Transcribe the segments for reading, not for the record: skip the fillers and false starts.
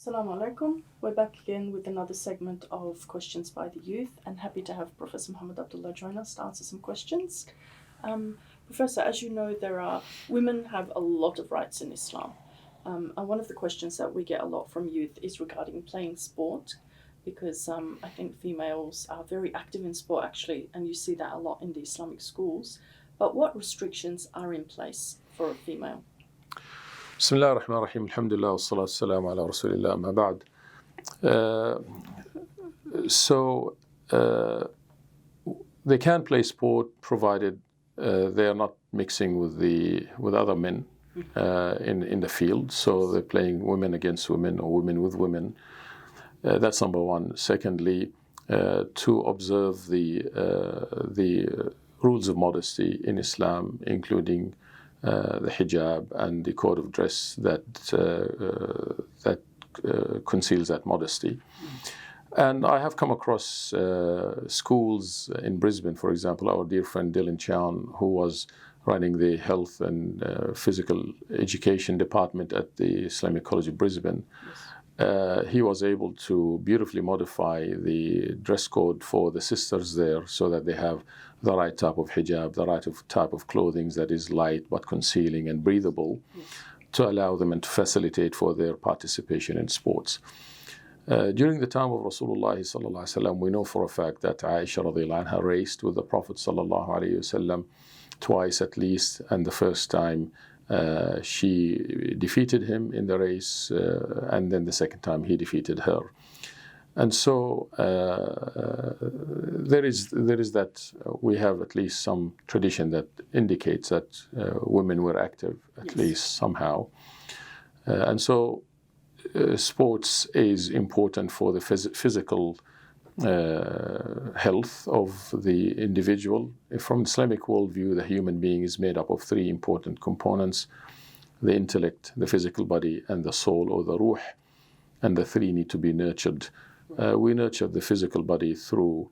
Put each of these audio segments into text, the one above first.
Assalamu alaikum. We're back again with another segment of questions by the youth, and happy to have Professor Mohamad Abdalla join us to answer some questions. Professor, as you know, women have a lot of rights in Islam. And one of the questions that we get a lot from youth is regarding playing sport, because I think females are very active in sport actually, and you see that a lot in the Islamic schools. But what restrictions are in place for a female? بسم الله الرحمن الرحيم الحمد لله والصلاة والسلام على رسول الله أما بعد. So they can play sport provided they are not mixing with other men in the field. So they're playing women against women or women with women. That's number one. Secondly, to observe the rules of modesty in Islam, including the hijab and the code of dress that conceals that modesty. And I have come across schools in Brisbane, for example. Our dear friend Dylan Chown, who was running the health and physical education department at the Islamic College of Brisbane. Yes. He was able to beautifully modify the dress code for the sisters there so that they have the right type of hijab, the right type of clothing that is light but concealing and breathable, yes, to allow them and to facilitate for their participation in sports. During the time of Rasulullah sallallahu alaihi wasallam, we know for a fact that Aisha radiallahu anha raced with the Prophet sallallahu alaihi wasallam twice at least, and the first time she defeated him in the race, and then the second time he defeated her. And so there is that we have at least some tradition that indicates that women were active at yes, least somehow. And so sports is important for the physical health of the individual. From Islamic worldview, the human being is made up of three important components: the intellect, the physical body, and the soul or the ruh. And the three need to be nurtured. We nurture the physical body through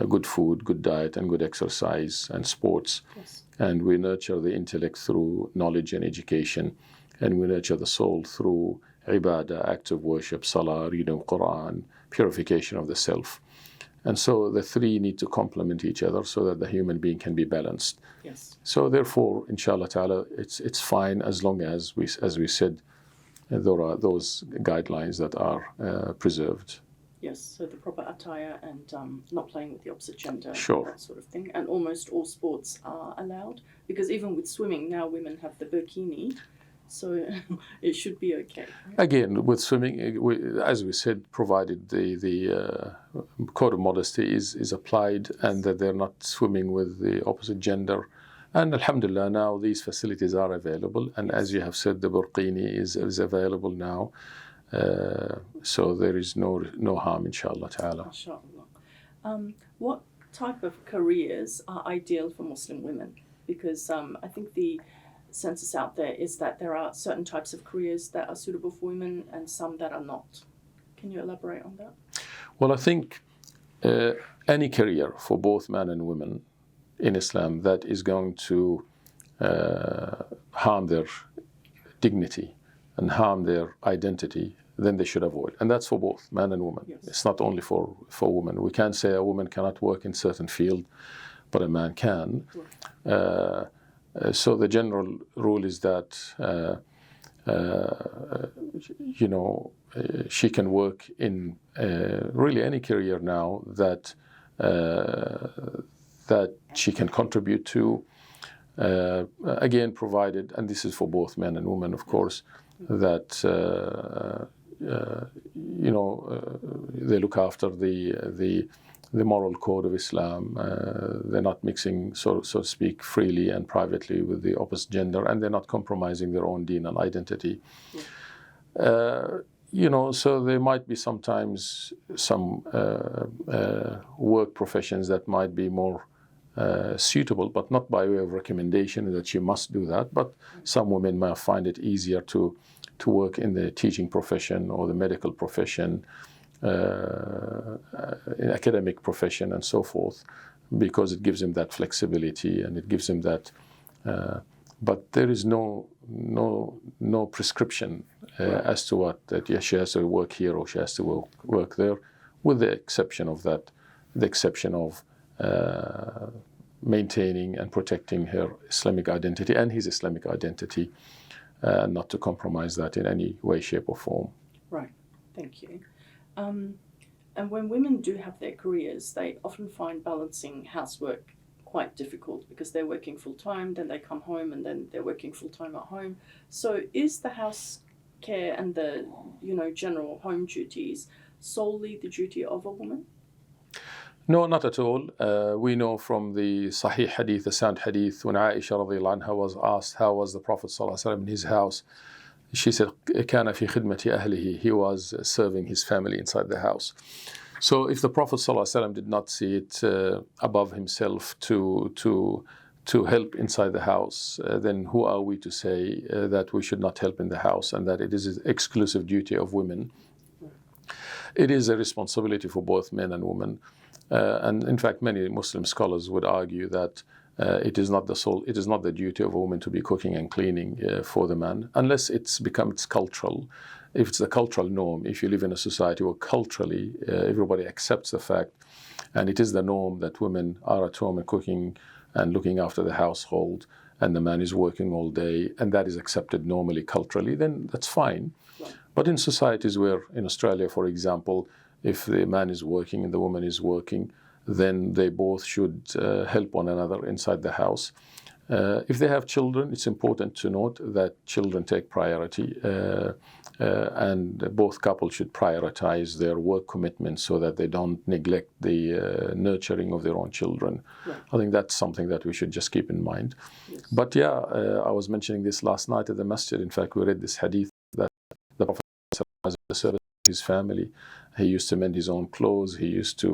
good food, good diet, and good exercise and sports. Yes. And we nurture the intellect through knowledge and education. And we nurture the soul through ibadah, acts of worship, salah, reading Quran, purification of the self. And so the three need to complement each other so that the human being can be balanced. Yes. So therefore, inshallah ta'ala, it's fine as long as we said, there are those guidelines that are preserved. Yes, so the proper attire and not playing with the opposite gender, sure, that sort of thing. And almost all sports are allowed, because even with swimming now women have the burkini, so it should be okay. Again, with swimming, as we said, provided the code of modesty is applied, yes, and that they're not swimming with the opposite gender. And alhamdulillah, now these facilities are available. And yes, as you have said, the burkini is available now. So there is no harm, inshallah ta'ala. Inshallah. What type of careers are ideal for Muslim women? Because I think the census out there is that there are certain types of careers that are suitable for women and some that are not. Can you elaborate on that? Well, I think any career for both men and women in Islam that is going to harm their dignity and harm their identity, then they should avoid. And that's for both men and women. Yes. It's not only for women. We can't say a woman cannot work in a certain field, but a man can. Right. So the general rule is that, she can work in really any career now that she can contribute to. Again, provided, and this is for both men and women, of course, that they look after the moral code of Islam. They're not mixing, so to speak, freely and privately with the opposite gender, and they're not compromising their own deen and identity. Yeah. So there might be sometimes some work professions that might be more suitable, but not by way of recommendation that you must do that. But some women might find it easier to work in the teaching profession or the medical profession, academic profession, and so forth, because it gives them that flexibility and it gives them that but there is no prescription as to what that she has to work here or she has to work there, with the exception of maintaining and protecting her Islamic identity and his Islamic identity, not to compromise that in any way, shape, or form. Right. Thank you. And when women do have their careers, they often find balancing housework quite difficult because they're working full time, then they come home, and then they're working full time at home. So, is the house care and the general home duties solely the duty of a woman? No, not at all. We know from the Sahih Hadith, the sound Hadith, when Aisha radiallahu anha was asked how was the Prophet ﷺ in his house, she said, "Kana fi khidmati ahlihi." He was serving his family inside the house. So, if the Prophet ﷺ did not see it above himself to help inside the house, then who are we to say that we should not help in the house and that it is an exclusive duty of women? It is a responsibility for both men and women. And in fact, many Muslim scholars would argue that it is not the duty of a woman to be cooking and cleaning for the man, unless it's becomes cultural. If it's the cultural norm, if you live in a society where culturally everybody accepts the fact, and it is the norm that women are at home and cooking and looking after the household, and the man is working all day, and that is accepted normally culturally, then that's fine. But in societies where, in Australia, for example, if the man is working and the woman is working, then they both should help one another inside the house. If they have children, it's important to note that children take priority, and both couples should prioritize their work commitments so that they don't neglect the nurturing of their own children. Right. I think that's something that we should just keep in mind. Yes. But yeah, I was mentioning this last night at the masjid. In fact, we read this hadith that the Prophet was the service of his family. He used to mend his own clothes. He used to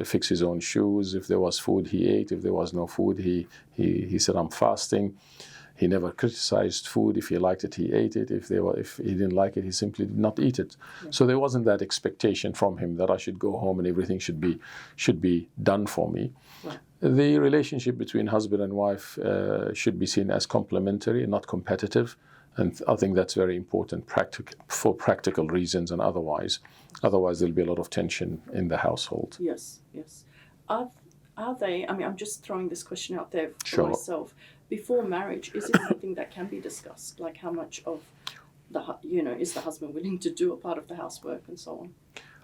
fix his own shoes. If there was food, he ate. If there was no food, he said, "I'm fasting." He never criticized food. If he liked it, he ate it. If he didn't like it, he simply did not eat it. Yeah. So there wasn't that expectation from him that I should go home and everything should be done for me. Right. The relationship between husband and wife should be seen as complementary and not competitive. And I think that's very important for practical reasons and otherwise. Otherwise, there'll be a lot of tension in the household. Yes, yes. Are they, I'm just throwing this question out there for myself. Before marriage, is it something that can be discussed? Like how much of is the husband willing to do a part of the housework and so on?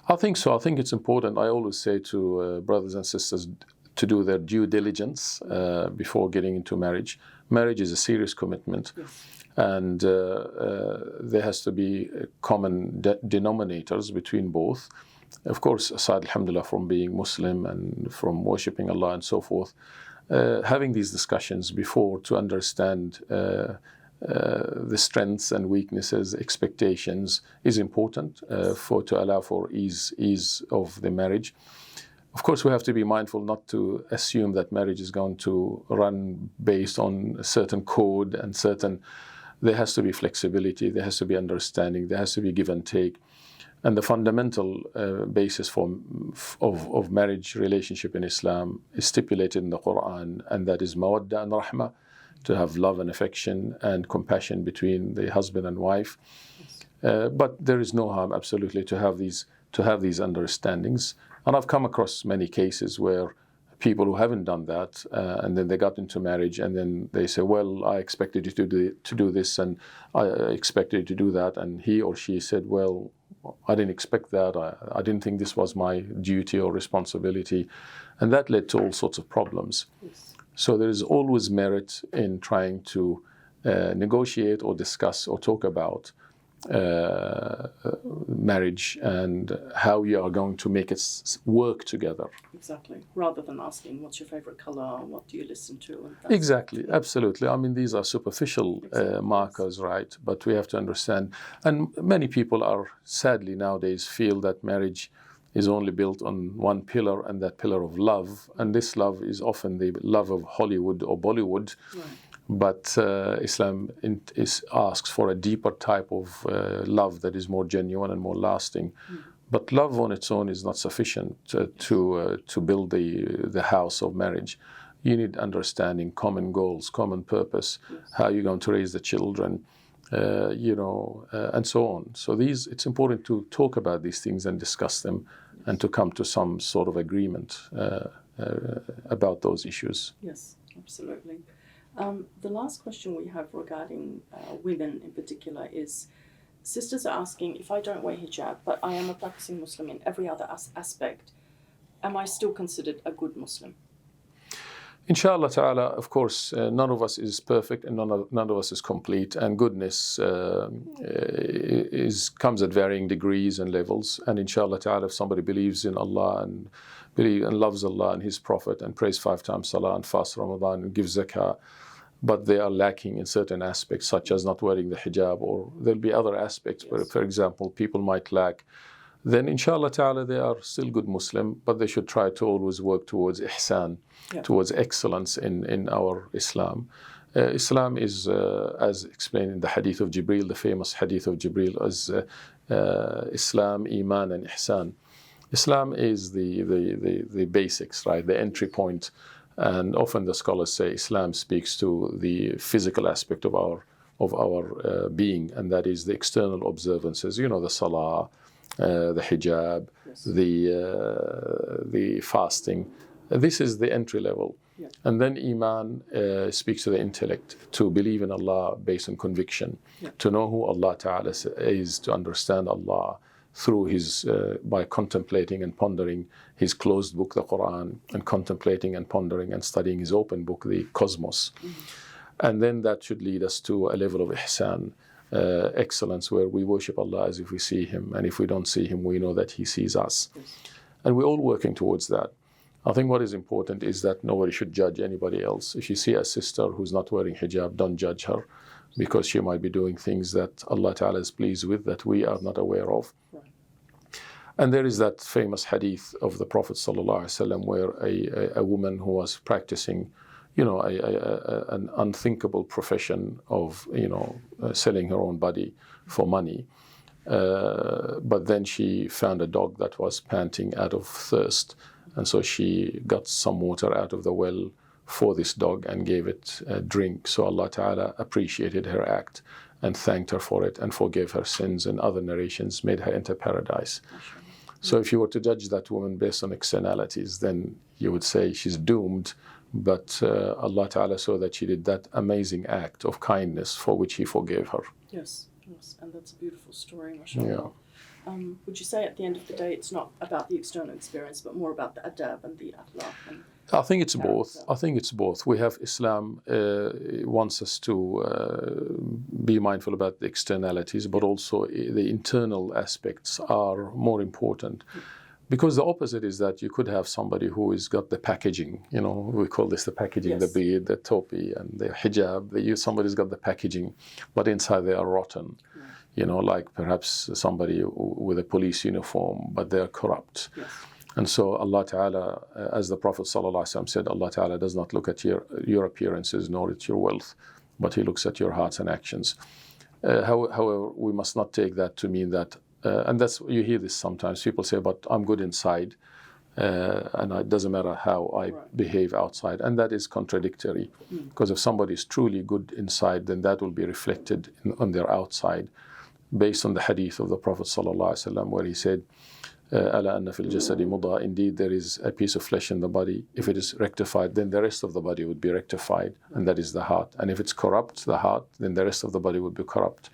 I think so. I think it's important. I always say to brothers and sisters to do their due diligence before getting into marriage. Marriage is a serious commitment. Yes. And there has to be common denominators between both. Of course, aside, alhamdulillah, from being Muslim and from worshipping Allah and so forth, having these discussions before to understand the strengths and weaknesses, expectations is important to allow for ease of the marriage. Of course, we have to be mindful not to assume that marriage is going to run based on a certain code and there has to be flexibility, there has to be understanding, there has to be give and take. And the fundamental basis of marriage relationship in Islam is stipulated in the Quran, and that is mawadda and rahmah, to have love and affection and compassion between the husband and wife. But there is no harm, absolutely, to have these understandings. And I've come across many cases where people who haven't done that, and then they got into marriage, and then they say, "Well, I expected you to do this, and I expected you to do that," and he or she said, "Well, I didn't expect that. I didn't think this was my duty or responsibility," and that led to all sorts of problems. Yes. So there is always merit in trying to negotiate or discuss or talk about marriage and how you are going to make it work together. Exactly. Rather than asking, what's your favorite color? What do you listen to? Exactly. Absolutely. I mean, these are superficial markers, right? But we have to understand. And many people are sadly nowadays feel that marriage is only built on one pillar, and that pillar of love. And this love is often the love of Hollywood or Bollywood. Right. But Islam asks for a deeper type of love that is more genuine and more lasting. Mm. But love on its own is not sufficient to build the house of marriage. you need understanding, common goals, common purpose, how you're going to raise the children, and so on. So it's important to talk about these things and discuss them and to come to some sort of agreement about those issues. Yes, absolutely. The last question we have regarding women in particular is, sisters are asking, if I don't wear hijab, but I am a practicing Muslim in every other aspect, am I still considered a good Muslim? Inshallah ta'ala, of course, none of us is perfect and none of us is complete, and goodness comes at varying degrees and levels. And inshallah ta'ala, if somebody believes in Allah and loves Allah and His Prophet and prays 5 times salah and fasts Ramadan and gives zakah, but they are lacking in certain aspects, such as not wearing the hijab, or there'll be other aspects where, for example, people might lack, then inshallah ta'ala they are still good Muslim, but they should try to always work towards ihsan, towards excellence in our Islam. Islam is, as explained in the hadith of Jibreel, the famous hadith of Jibreel, as Islam, Iman and Ihsan. Islam is the basics, right, the entry point. And often the scholars say Islam speaks to the physical aspect of our being, and that is the external observances, the salah, the hijab, the fasting. This is the entry level. Yeah. And then Iman speaks to the intellect, to believe in Allah based on conviction, to know who Allah Ta'ala is, to understand Allah through by contemplating and pondering His closed book, the Quran, and contemplating and pondering and studying His open book, the Cosmos. And then that should lead us to a level of ihsan, excellence, where we worship Allah as if we see Him, and if we don't see Him, we know that He sees us. And we're all working towards that. I think what is important is that nobody should judge anybody else. If you see a sister who's not wearing hijab, don't judge her, because she might be doing things that Allah Ta'ala is pleased with that we are not aware of. Right. And there is that famous hadith of the Prophet ﷺ where a woman who was practicing, an unthinkable profession of, selling her own body for money, but then she found a dog that was panting out of thirst, and so she got some water out of the well for this dog and gave it a drink. So Allah Ta'ala appreciated her act and thanked her for it and forgave her sins, and other narrations made her enter paradise. So if you were to judge that woman based on externalities, then you would say she's doomed, but Allah Ta'ala saw that she did that amazing act of kindness for which He forgave her. Yes, and that's a beautiful story, mashallah. Yeah. Would you say at the end of the day it's not about the external experience, but more about the adab and the akhlaq? I think it's both. We have Islam wants us to be mindful about the externalities, but also the internal aspects are more important. Because the opposite is that you could have somebody who has got the packaging, we call this the packaging, the beard, the topi, and the hijab. Somebody's got the packaging, but inside they are rotten. Like perhaps somebody with a police uniform, but they are corrupt. Yes. And so Allah Ta'ala, as the Prophet ﷺ said, Allah Ta'ala does not look at your appearances nor at your wealth, but He looks at your hearts and actions. However, we must not take that to mean that, and you hear this sometimes, people say, but I'm good inside, and it doesn't matter how I behave outside. And that is contradictory, because if somebody is truly good inside, then that will be reflected on their outside, based on the hadith of the Prophet ﷺ, where he said, أَلَا أَنَّ فِي الْجَسَدِ مُضْغَةً, indeed there is a piece of flesh in the body. If it is rectified, then the rest of the body would be rectified, and that is the heart. And if it's corrupt, the heart, then the rest of the body would be corrupt.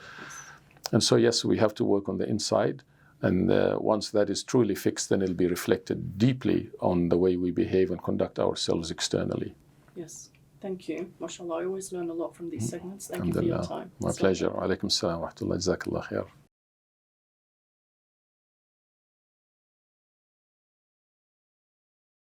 And so yes, we have to work on the inside, and once that is truly fixed, then it'll be reflected deeply on the way we behave and conduct ourselves externally. Yes. Thank you. MashaAllah, I always learn a lot from these segments. Thank you for your time. My pleasure. Alaikum salam wa rahmatullah. Jazakallah khair.